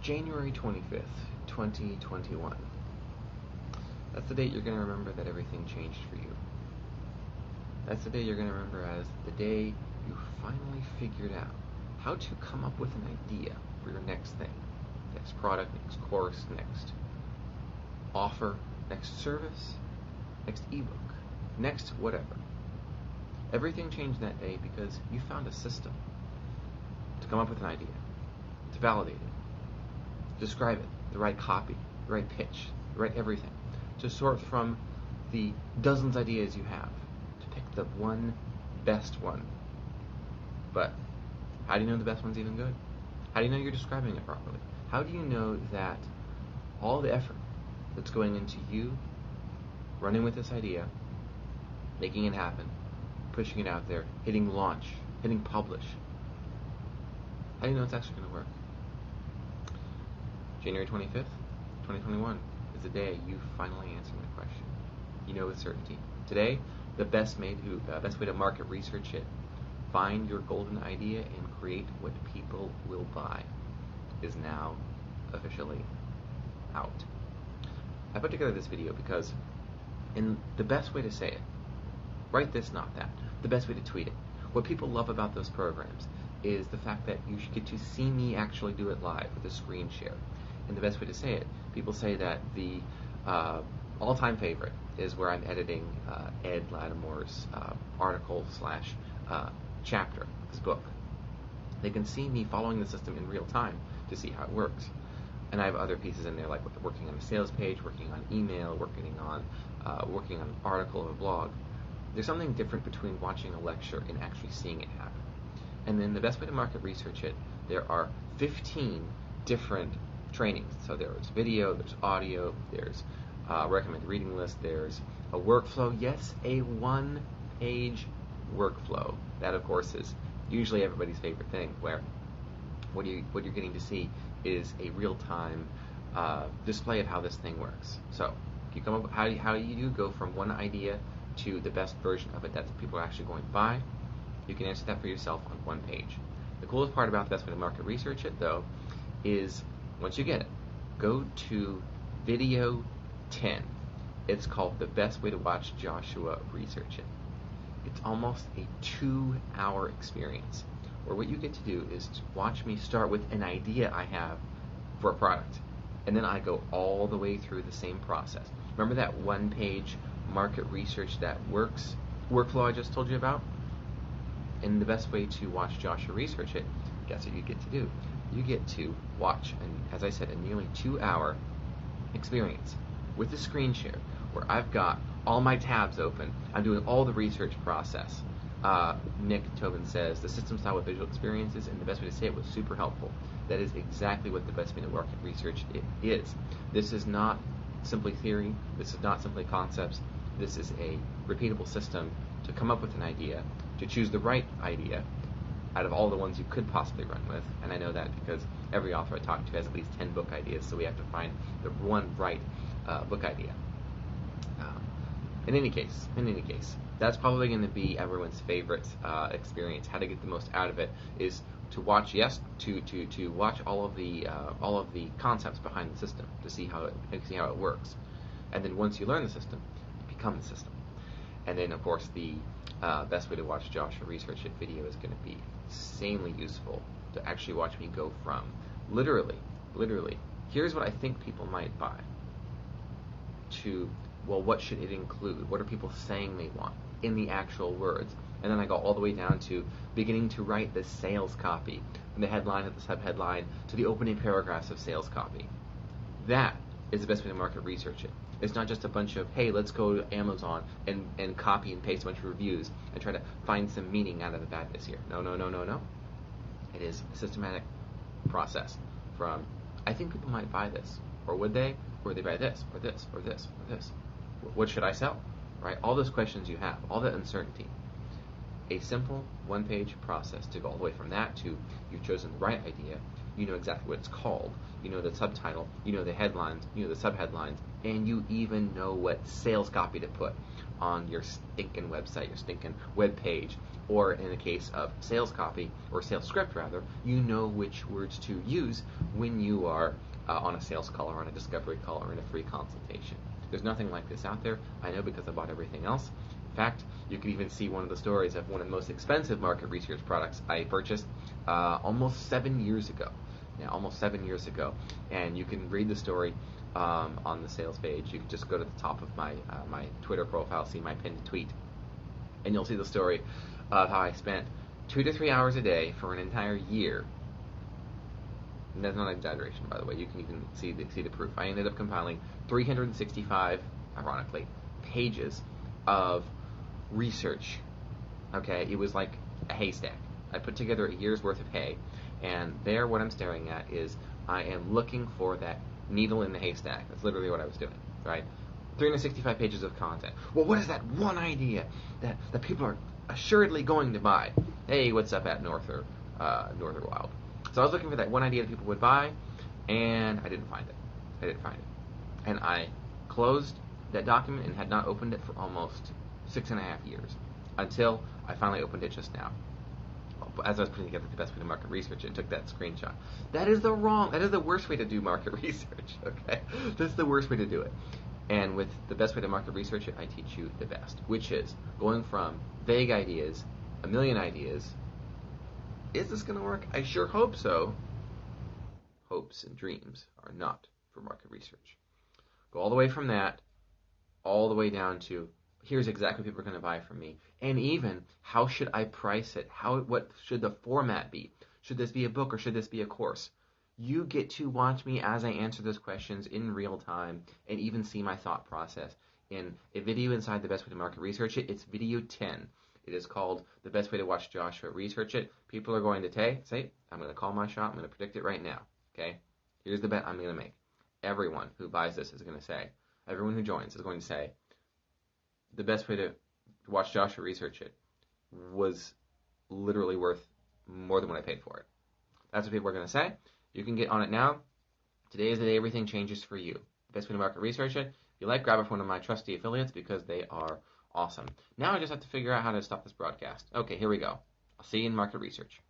January 25th, 2021. That's the date you're going to remember that everything changed for you. That's the day you're going to remember as the day you finally figured out how to come up with an idea for your next thing. Next product, next course, next offer, next service, next ebook, next whatever. Everything changed that day because you found a system to come up with an idea, to validate it, describe it, the right copy, the right pitch, the right everything, to sort from the dozens of ideas you have, to pick the one best one. But how do you know the best one's even good? How do you know you're describing it properly? How do you know that all the effort that's going into you running with this idea, making it happen, pushing it out there, hitting launch, hitting publish, how do you know it's actually going to work? January 25th, 2021 is the day you finally answer my question. You know with certainty. Today, the best way to market research it, find your golden idea and create what people will buy, is now officially out. I put together this video because in the best way to say it, write this, not that, the best way to tweet it, what people love about those programs is the fact that you should get to see me actually do it live with a screen share. And the best way to say it, people say that the all-time favorite is where I'm editing Ed Lattimore's article / chapter of his book. They can see me following the system in real time to see how it works. And I have other pieces in there, like working on a sales page, working on email, working on an article or a blog. There's something different between watching a lecture and actually seeing it happen. And then the best way to market research it, there are 15 different trainings. So there's video, there's audio, there's a recommended reading list, there's a workflow. Yes, a one-page workflow. That, of course, is usually everybody's favorite thing, where what you're getting to see is a real-time display of how this thing works. So you come up, how do you go from one idea to the best version of it that people are actually going to buy? You can answer that for yourself on one page. The coolest part about the best way to market research it, though, is once you get it, go to video 10. It's called The Best Way to Watch Joshua Research It. It's almost a 2-hour experience, where what you get to do is to watch me start with an idea I have for a product, and then I go all the way through the same process. Remember that one-page market research that works workflow I just told you about? And the best way to watch Joshua research it, guess what you get to do? You get to watch, and as I said, a nearly 2-hour experience with the screen share, where I've got all my tabs open. I'm doing all the research process. Nick Tobin says the system style with visual experiences, and the best way to say it was super helpful. That is exactly what the best way to market research it is. This is not simply theory. This is not simply concepts. This is a repeatable system to come up with an idea, to choose the right idea out of all the ones you could possibly run with. And I know that because every author I talk to has at least 10 book ideas, so we have to find the one right book idea. In any case, that's probably going to be everyone's favorite experience. How to get the most out of it is to watch, to watch all of the concepts behind the system, to see how it works. And then once you learn the system, you become the system. And then, of course, the best way to watch Joshua research it video is going to be insanely useful to actually watch me go from literally, here's what I think people might buy, to, well, what should it include? What are people saying they want in the actual words? And then I go all the way down to beginning to write the sales copy, from the headline to the subheadline to the opening paragraphs of sales copy. That is the best way to market research it. It's not just a bunch of, hey, let's go to Amazon and copy and paste a bunch of reviews and try to find some meaning out of the badness here. No. It is a systematic process from, I think people might buy this, or would they? Or would they buy this, or this, or this, or this? What should I sell? Right? All those questions you have, all that uncertainty. A simple one-page process to go all the way from that to you've chosen the right idea, you know exactly what it's called, you know the subtitle, you know the headlines, you know the subheadlines, and you even know what sales copy to put on your stinking website, your stinking web page, or in the case of sales copy, or sales script rather, you know which words to use when you are on a sales call or on a discovery call or in a free consultation. There's nothing like this out there. I know because I bought everything else. In fact, you can even see one of the stories of one of the most expensive market research products I purchased almost 7 years ago. Yeah, almost 7 years ago. And you can read the story on the sales page. You can just go to the top of my my Twitter profile, see my pinned tweet, and you'll see the story of how I spent 2 to 3 hours a day for an entire year. And that's not an exaggeration, by the way. You can even see the proof. I ended up compiling 365, ironically, pages of research. Okay, it was like a haystack. I put together a year's worth of hay, and there what I'm staring at is I am looking for that needle in the haystack. That's literally what I was doing, right? 365 pages of content. Well, what is that one idea that people are assuredly going to buy? Hey, what's up at Norther Wild? So I was looking for that one idea that people would buy, and I didn't find it. And I closed that document and had not opened it for almost 6.5 years until I finally opened it just now. As I was putting together the best way to market research, it took that screenshot. That is the worst way to do market research, okay? That's the worst way to do it. And with the best way to market research it, I teach you the best, which is going from vague ideas, a million ideas. Is this going to work? I sure hope so. Hopes and dreams are not for market research. Go all the way from that, all the way down to here's exactly what people are going to buy from me. And even, how should I price it? What should the format be? Should this be a book or should this be a course? You get to watch me as I answer those questions in real time and even see my thought process in a video inside The Best Way to Market Research It. It's video 10. It is called The Best Way to Watch Joshua Research It. People are going to say, I'm going to call my shot. I'm going to predict it right now. Okay? Here's the bet I'm going to make. Everyone who buys this is going to say, everyone who joins is going to say, the best way to watch Joshua Research It was literally worth more than what I paid for it. That's what people are going to say. You can get on it now. Today is the day everything changes for you. The Best Way to Market Research It. If you like, grab it from one of my trusty affiliates because they are awesome. Now I just have to figure out how to stop this broadcast. Okay, here we go. I'll see you in market research.